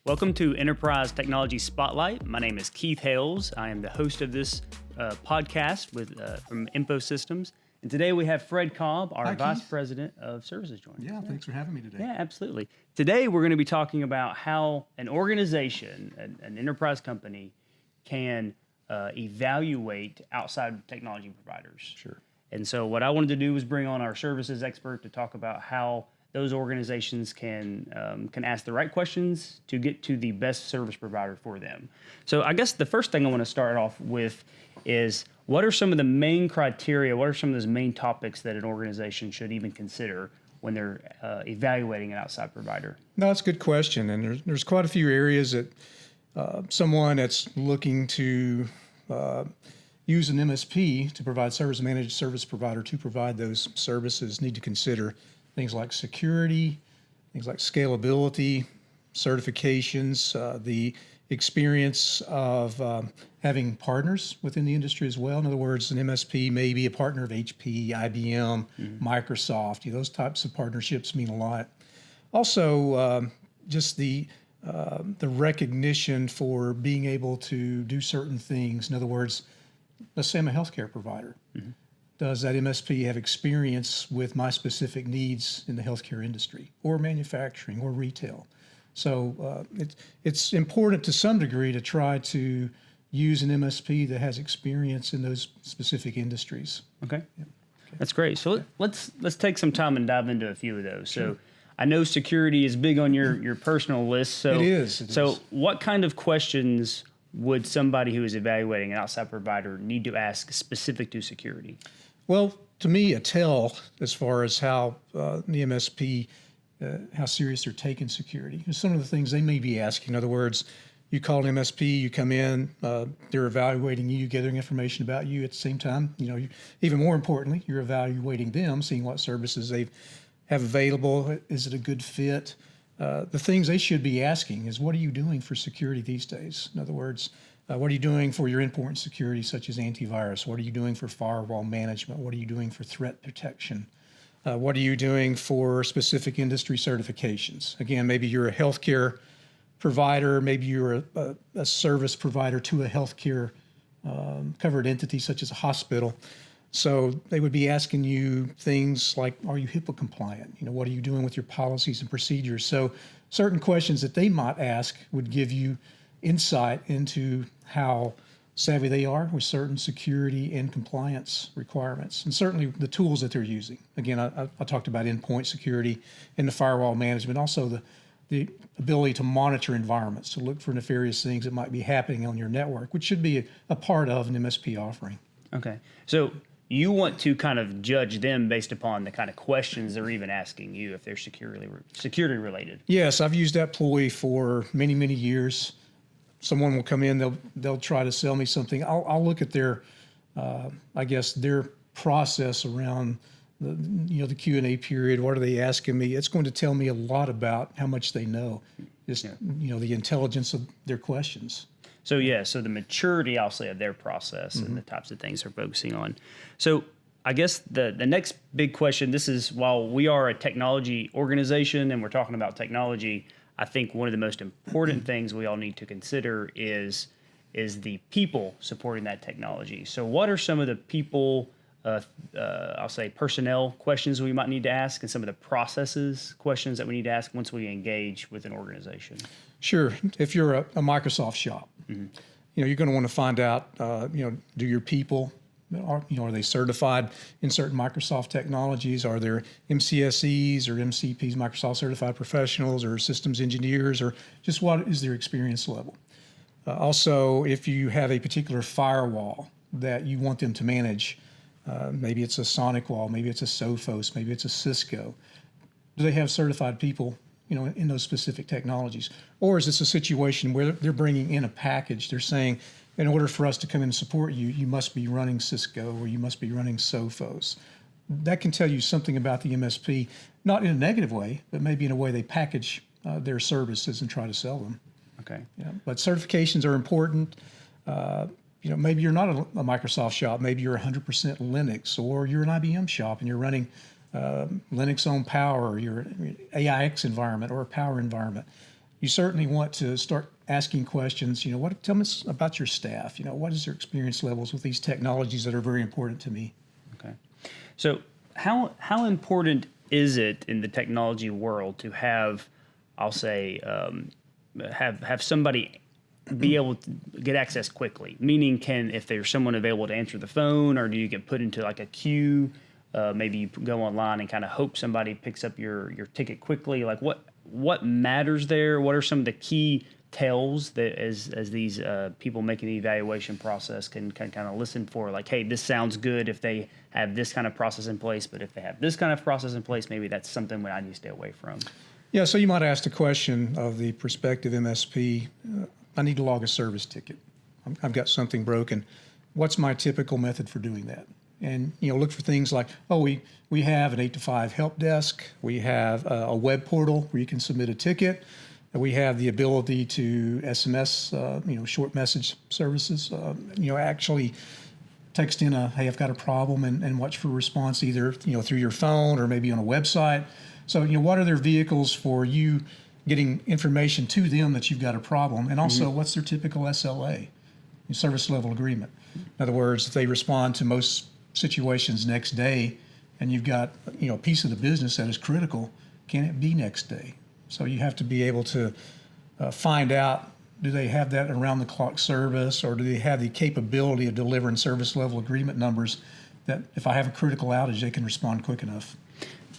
Welcome to Enterprise Technology Spotlight. My name is Keith Hales. I am the host of this podcast from InfoSystems. And today we have Fred Cobb, our Hi, Vice Keith. President of Services, joining us. Yeah, thanks for having me today. Yeah, absolutely. Today we're going to be talking about how an organization, an enterprise company, can evaluate outside technology providers. Sure. And so what I wanted to do was bring on our services expert to talk about how those organizations can ask the right questions to get to the best service provider for them. So I guess the first thing I want to start off with is, what are some of the main criteria, what are some of those main topics that an organization should even consider when they're evaluating an outside provider? No, that's a good question. And there's quite a few areas that someone that's looking to use an MSP to provide service, managed service provider to provide those services need to consider. Things like security, things like scalability, certifications, the experience of having partners within the industry as well. In other words, an MSP may be a partner of HP, IBM, Microsoft. Those types of partnerships mean a lot. Also, just the recognition for being able to do certain things. In other words, let's say I'm a healthcare provider. Does that MSP have experience with my specific needs in the healthcare industry or manufacturing or retail? So it's important to some degree to try to use an MSP that has experience in those specific industries. Okay. Yeah. Okay. That's great. So let's take some time and dive into a few of those. Sure. So I know security is big on your personal list. So it is. What kind of questions would somebody who is evaluating an outside provider need to ask specific to security? Well, to me, a tell as far as how the MSP, how serious they're taking security. And some of the things they may be asking. In other words, you call an MSP, you come in, they're evaluating you, gathering information about you. At the same time, even more importantly, you're evaluating them, seeing what services they have available. Is it a good fit? The things they should be asking is, what are you doing for security these days? In other words, what are you doing for your endpoint security, such as antivirus? What are you doing for firewall management? What are you doing for threat protection? What are you doing for specific industry certifications? Again, maybe you're a healthcare provider, maybe you're a service provider to a healthcare covered entity, such as a hospital. So they would be asking you things like, are you HIPAA compliant? What are you doing with your policies and procedures? So certain questions that they might ask would give you insight into how savvy they are with certain security and compliance requirements, and certainly the tools that they're using. Again, I talked about endpoint security and the firewall management, also the ability to monitor environments, to look for nefarious things that might be happening on your network, which should be a part of an MSP offering. Okay. So you want to kind of judge them based upon the kind of questions they're even asking you, if they're security related. Yes, I've used that ploy for many, many years. Someone will come in, they'll try to sell me something. I'll look at their, their process around the Q&A period. What are they asking me? It's going to tell me a lot about how much they know, the intelligence of their questions. So the maturity, I'll say, of their process and the types of things they're focusing on. So I guess the next big question, this is, while we are a technology organization and we're talking about technology, I think one of the most important things we all need to consider is the people supporting that technology. So what are some of the people, I'll say personnel questions we might need to ask, and some of the processes questions that we need to ask once we engage with an organization? Sure. If you're a Microsoft shop, you're going to want to find out, do your people, are they certified in certain Microsoft technologies? Are there MCSEs or MCPs, Microsoft Certified Professionals, or systems engineers, or just what is their experience level? Also, if you have a particular firewall that you want them to manage, maybe it's a Sonic wall, maybe it's a Sophos, maybe it's a Cisco. Do they have certified people, in those specific technologies? Or is this a situation where they're bringing in a package? They're saying, in order for us to come in and support you, you must be running Cisco or you must be running Sophos. That can tell you something about the MSP, not in a negative way, but maybe in a way they package their services and try to sell them. Okay. But certifications are important. Maybe you're not a Microsoft shop. Maybe you're 100% Linux, or you're an IBM shop and you're running Linux on Power, your AIX environment or a Power environment. you certainly want to start asking questions. Tell me about your staff. What is their experience levels with these technologies that are very important to me? Okay. So how important is it in the technology world to have, I'll say, have somebody be able to get access quickly? Meaning, if there's someone available to answer the phone, or do you get put into like a queue? Maybe you go online and kind of hope somebody picks up your ticket quickly. Like what matters there? What are some of the key tells that as these people making the evaluation process can kind of listen for? Like, hey, this sounds good if they have this kind of process in place, but if they have this kind of process in place, maybe that's something that I need to stay away from. Yeah, so you might ask the question of the prospective MSP, I need to log a service ticket. I've got something broken. What's my typical method for doing that? And look for things like, we have an 8 to 5 help desk. We have a web portal where you can submit a ticket. We have the ability to SMS, short message services. Actually text in hey, I've got a problem, and watch for a response either through your phone or maybe on a website. So what are their vehicles for you getting information to them that you've got a problem, and also what's their typical SLA, service level agreement. In other words, if they respond to most situations next day, and you've got a piece of the business that is critical, can it be next day? So you have to be able to find out, do they have that around the clock service, or do they have the capability of delivering service level agreement numbers that if I have a critical outage, they can respond quick enough?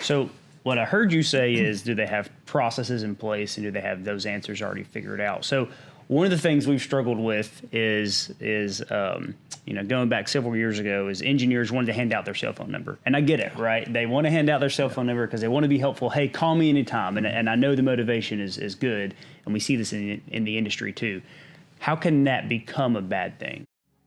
So what I heard you say is, do they have processes in place, and do they have those answers already figured out? So one of the things we've struggled with is going back several years ago, is engineers wanted to hand out their cell phone number. And I get it, right? They want to hand out their cell phone number because they want to be helpful. Hey, call me anytime. And I know the motivation is good, and we see this in the industry too. How can that become a bad thing?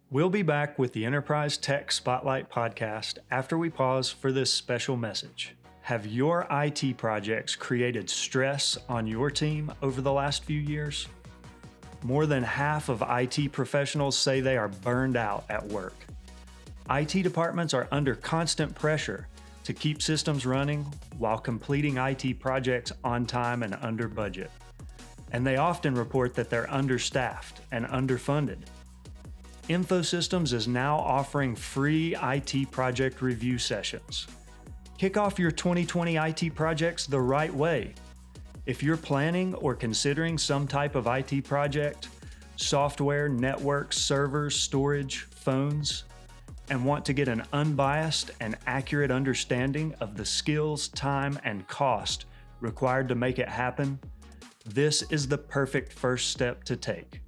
We'll be back with the Enterprise Tech Spotlight podcast after we pause for this special message. Have your IT projects created stress on your team over the last few years? More than half of IT professionals say they are burned out at work. IT departments are under constant pressure to keep systems running while completing IT projects on time and under budget. And they often report that they're understaffed and underfunded. InfoSystems is now offering free IT project review sessions. Kick off your 2020 IT projects the right way. If you're planning or considering some type of IT project, software, networks, servers, storage, phones, and want to get an unbiased and accurate understanding of the skills, time, and cost required to make it happen, this is the perfect first step to take.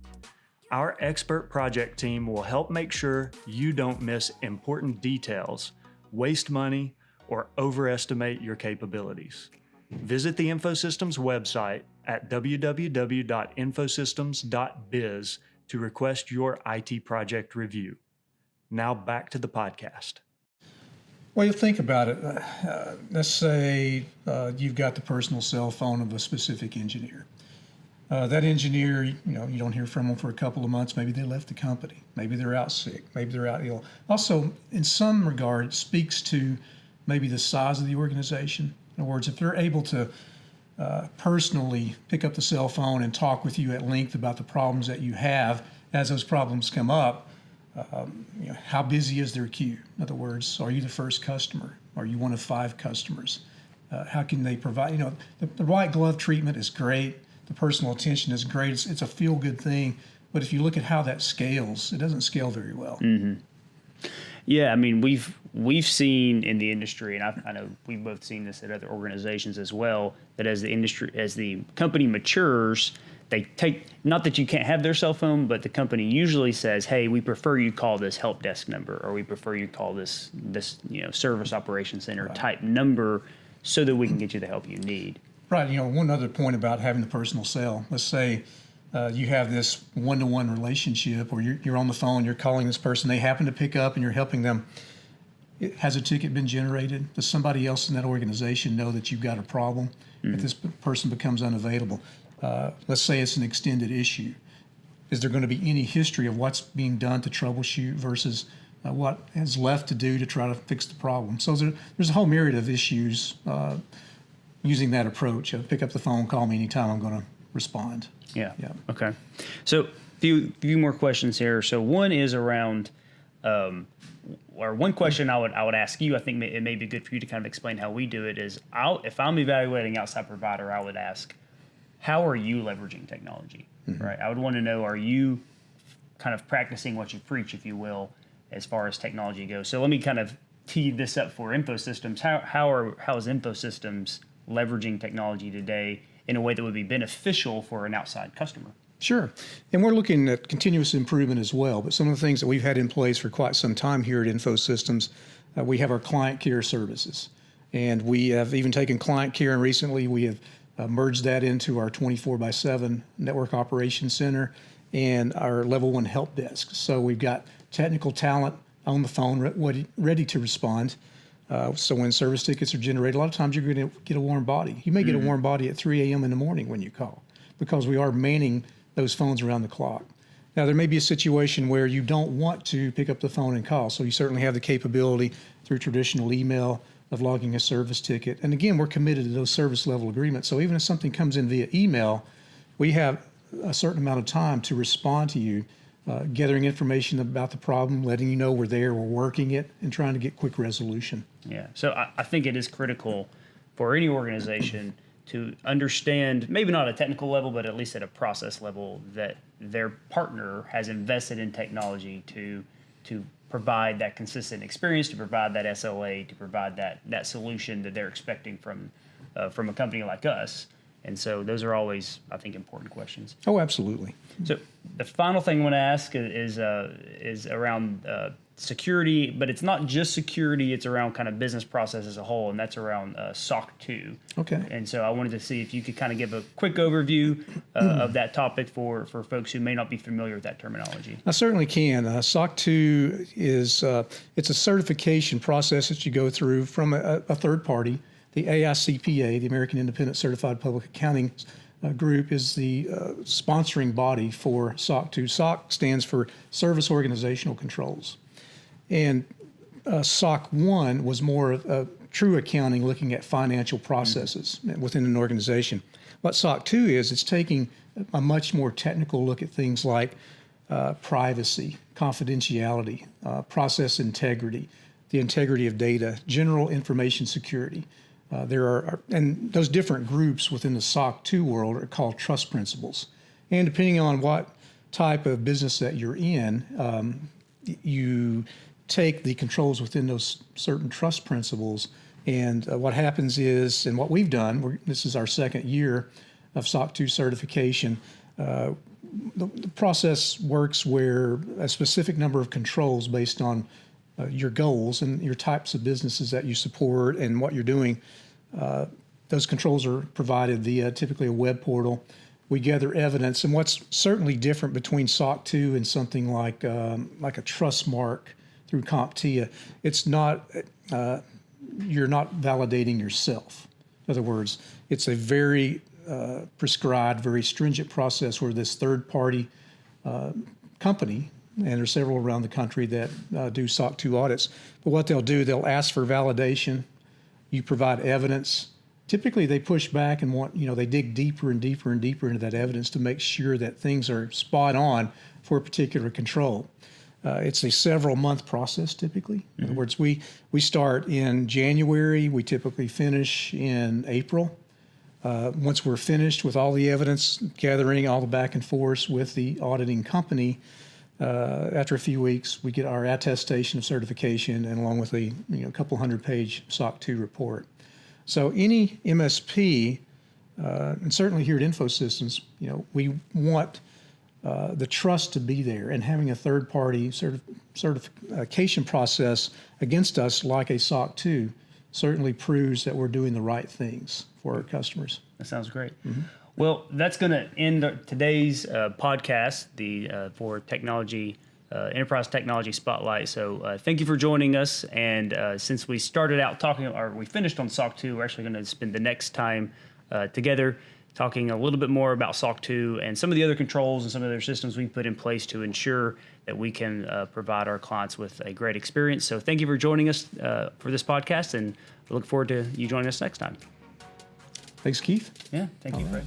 Our expert project team will help make sure you don't miss important details, waste money, or overestimate your capabilities. Visit the InfoSystems website at www.infosystems.biz to request your IT project review. Now back to the podcast. Well, you think about it. Let's say you've got the personal cell phone of a specific engineer. That engineer, you don't hear from them for a couple of months. Maybe they left the company. Maybe they're out sick. Maybe they're out ill. Also, in some regard, it speaks to maybe the size of the organization. In other words, if they're able to personally pick up the cell phone and talk with you at length about the problems that you have as those problems come up, how busy is their queue? In other words, are you the first customer? Are you one of 5 customers? How can they provide, the white glove treatment is great. The personal attention is great. It's a feel-good thing. But if you look at how that scales, it doesn't scale very well. Mm-hmm. Yeah, I mean, we've seen in the industry, and I know we've both seen this at other organizations as well, that as the company matures, they take, not that you can't have their cell phone, but the company usually says, hey, we prefer you call this help desk number, or we prefer you call this service operations center type number, so that we can get you the help you need. Right. One other point about having the personal cell. Let's say you have this one-to-one relationship, or you're on the phone, you're calling this person, they happen to pick up, and you're helping them. Has a ticket been generated? Does somebody else in that organization know that you've got a problem if this person becomes unavailable? Let's say it's an extended issue. Is there going to be any history of what's being done to troubleshoot versus what is left to do to try to fix the problem? So there's a whole myriad of issues using that approach. Pick up the phone, call me anytime, I'm going to respond. Yeah. Yeah. Okay. So few more questions here. So one is around, or one question I would ask you. I think it may be good for you to kind of explain how we do it. Is if I'm evaluating outside provider, I would ask, how are you leveraging technology? Right. I would want to know, are you kind of practicing what you preach, if you will, as far as technology goes? So let me kind of tee this up for InfoSystems. How is InfoSystems leveraging technology today in a way that would be beneficial for an outside customer? Sure. And we're looking at continuous improvement as well. But some of the things that we've had in place for quite some time here at InfoSystems, we have our client care services. And we have even taken client care, and recently we have merged that into our 24/7 network operations center and our level 1 help desk. So we've got technical talent on the phone ready to respond. So when service tickets are generated, a lot of times you're going to get a warm body. You may get a warm body at 3 a.m. in the morning when you call, because we are manning those phones around the clock. Now, there may be a situation where you don't want to pick up the phone and call, so you certainly have the capability through traditional email of logging a service ticket. And again, we're committed to those service level agreements. So even if something comes in via email, we have a certain amount of time to respond to you, gathering information about the problem, letting you know we're there, we're working it, and trying to get quick resolution. Yeah. So I think it is critical for any organization to understand, maybe not at a technical level, but at least at a process level, that their partner has invested in technology to provide that consistent experience, to provide that SLA, to provide that solution that they're expecting from a company like us. And so those are always, I think, important questions. Oh, absolutely. So the final thing I want to ask is around security, but it's not just security, it's around kind of business process as a whole, and that's around SOC 2. Okay. And so I wanted to see if you could kind of give a quick overview of that topic for folks who may not be familiar with that terminology. I certainly can. SOC 2 is it's a certification process that you go through from a third party. The AICPA, the American Independent Certified Public Accounting Group, is the sponsoring body for SOC 2. SOC stands for Service Organizational Controls. And SOC 1 was more of true accounting, looking at financial processes within an organization. What SOC 2 is, it's taking a much more technical look at things like privacy, confidentiality, process integrity, the integrity of data, general information security. And those different groups within the SOC 2 world are called trust principles. And depending on what type of business that you're in, you take the controls within those certain trust principles. And what happens is, and what we've done, this is our second year of SOC 2 certification, the process works where a specific number of controls based on your goals and your types of businesses that you support and what you're doing, those controls are provided via typically a web portal. We gather evidence, and what's certainly different between SOC 2 and something like a trust mark through CompTIA, it's not you're not validating yourself. In other words, it's a very prescribed, very stringent process where this third-party company, and there's several around the country that do SOC 2 audits. But what they'll do, they'll ask for validation. You provide evidence. Typically, they push back and they dig deeper and deeper and deeper into that evidence to make sure that things are spot on for a particular control. It's a several-month process typically. In other words, we start in January. We typically finish in April. Once we're finished with all the evidence gathering, all the back and forth with the auditing company, after a few weeks, we get our attestation of certification, and along with a couple 100-page SOC 2 report. So any MSP, and certainly here at InfoSystems, we want the trust to be there, and having a third-party certification process against us, like a SOC 2, certainly proves that we're doing the right things for our customers. That sounds great. Well, that's going to end today's podcast, for technology, Enterprise Technology Spotlight. So thank you for joining us. And since we started out we finished on SOC 2, we're actually going to spend the next time together talking a little bit more about SOC 2 and some of the other controls and some of the other systems we put in place to ensure that we can provide our clients with a great experience. So thank you for joining us for this podcast, and I look forward to you joining us next time. Thanks, Keith. Yeah, thank you, Fred.